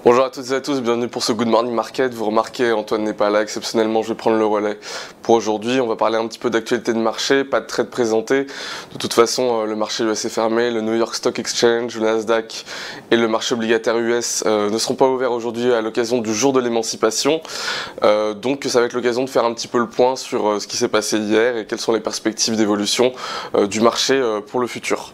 Bonjour à toutes et à tous, bienvenue pour ce Good Morning Market. Vous remarquez, Antoine n'est pas là, exceptionnellement je vais prendre le relais pour aujourd'hui. On va parler un petit peu d'actualité de marché, pas de trade présenté. De toute façon, le marché US est fermé, le New York Stock Exchange, le Nasdaq et le marché obligataire US ne seront pas ouverts aujourd'hui à l'occasion du jour de l'émancipation. Donc ça va être l'occasion de faire un petit peu le point sur ce qui s'est passé hier et quelles sont les perspectives d'évolution du marché pour le futur.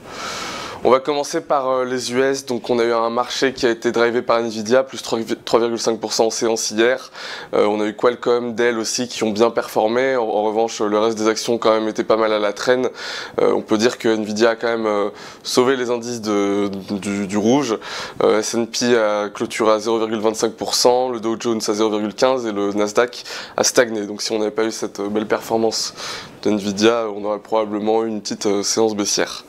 On va commencer par les US, donc on a eu un marché qui a été drivé par Nvidia, plus 3,5% en séance hier. On a eu Qualcomm, Dell aussi qui ont bien performé. En revanche, le reste des actions quand même était pas mal à la traîne. On peut dire que Nvidia a quand même sauvé les indices du rouge. S&P a clôturé à 0,25%, le Dow Jones à 0,15% et le Nasdaq a stagné. Donc si on n'avait pas eu cette belle performance de Nvidia, on aurait probablement eu une petite séance baissière.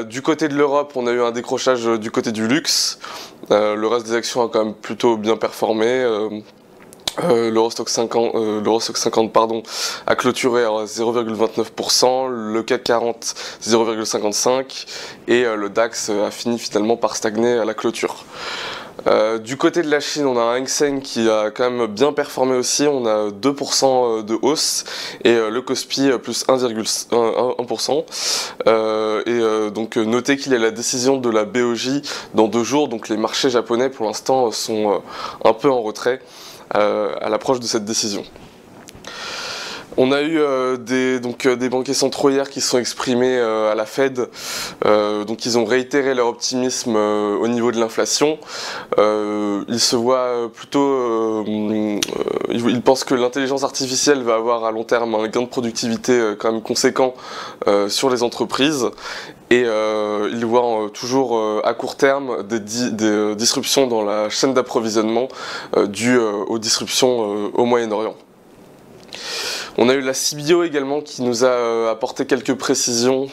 Du côté de l'Europe, on a eu un décrochage du côté du luxe. Le reste des actions a quand même plutôt bien performé. L'Eurostock 50 a clôturé à 0,29%, le CAC 40 0,55% et le DAX a fini finalement par stagner à la clôture. Du côté de la Chine, on a un Hang Seng qui a quand même bien performé aussi, on a 2% de hausse et le Kospi plus 1,1%. Donc notez qu'il y a la décision de la BOJ dans 2 jours, donc les marchés japonais pour l'instant sont un peu en retrait à l'approche de cette décision. On a eu des banquiers centraux hier qui se sont exprimés à la Fed, donc ils ont réitéré leur optimisme au niveau de l'inflation. Ils se voient plutôt, ils pensent que l'intelligence artificielle va avoir à long terme un gain de productivité quand même conséquent sur les entreprises. Et ils voient toujours à court terme des disruptions dans la chaîne d'approvisionnement dues aux disruptions au Moyen-Orient. On a eu la CBO également qui nous a apporté quelques prévisions,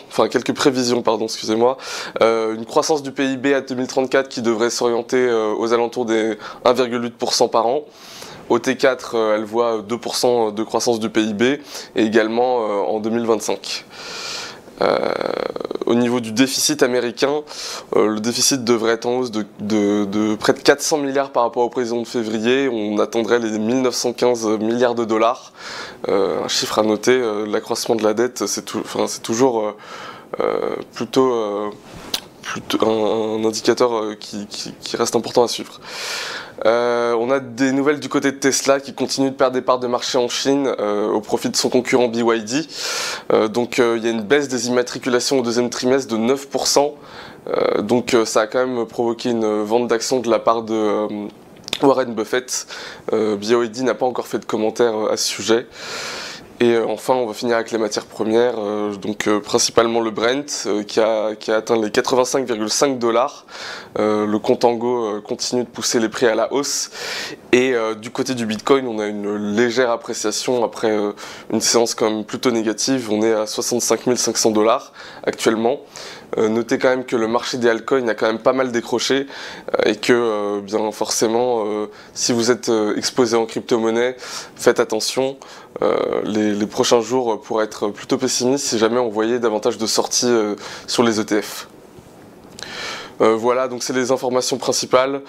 excusez-moi. Une croissance du PIB à 2034 qui devrait s'orienter aux alentours des 1,8% par an. Au T4, elle voit 2% de croissance du PIB et également en 2025. Au niveau du déficit américain, le déficit devrait être en hausse de près de 400 milliards par rapport au prévisions de février. On attendrait les 1915 milliards de dollars. Un chiffre à noter, l'accroissement de la dette, c'est toujours plutôt un indicateur qui reste important à suivre. On a des nouvelles du côté de Tesla qui continue de perdre des parts de marché en Chine au profit de son concurrent BYD. Donc il y a une baisse des immatriculations au 2e trimestre de 9%. Donc ça a quand même provoqué une vente d'actions de la part de Warren Buffett. BYD n'a pas encore fait de commentaires à ce sujet. Et enfin, on va finir avec les matières premières, principalement le Brent qui a atteint les 85,5 $. Le contango continue de pousser les prix à la hausse. Et du côté du Bitcoin, on a une légère appréciation après une séance quand même plutôt négative. On est à 65 500 $ actuellement. Notez quand même que le marché des altcoins a quand même pas mal décroché et que bien forcément si vous êtes exposé en crypto-monnaie, faites attention. Les prochains jours pourraient être plutôt pessimistes si jamais on voyait davantage de sorties sur les ETF. Voilà, donc c'est les informations principales.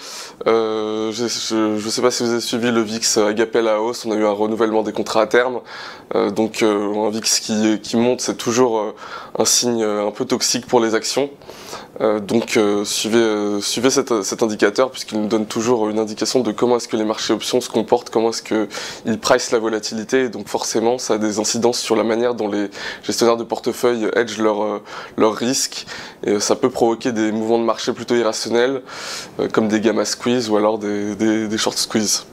Je ne sais pas si vous avez suivi le VIX agapé à la hausse, on a eu un renouvellement des contrats à terme. Un VIX qui monte, c'est toujours un signe un peu toxique pour les actions. Suivez cet indicateur puisqu'il nous donne toujours une indication de comment est-ce que les marchés options se comportent, comment est-ce qu'ils pricent la volatilité, et donc forcément ça a des incidences sur la manière dont les gestionnaires de portefeuille hedgent leurs risques, et ça peut provoquer des mouvements de marché plutôt irrationnels comme des gamma squeeze ou alors des short squeeze.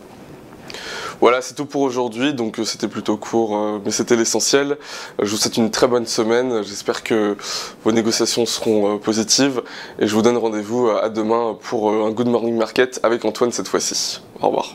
Voilà, c'est tout pour aujourd'hui, donc c'était plutôt court, mais c'était l'essentiel. Je vous souhaite une très bonne semaine, j'espère que vos négociations seront positives, et je vous donne rendez-vous à demain pour un Good Morning Market avec Antoine cette fois-ci. Au revoir.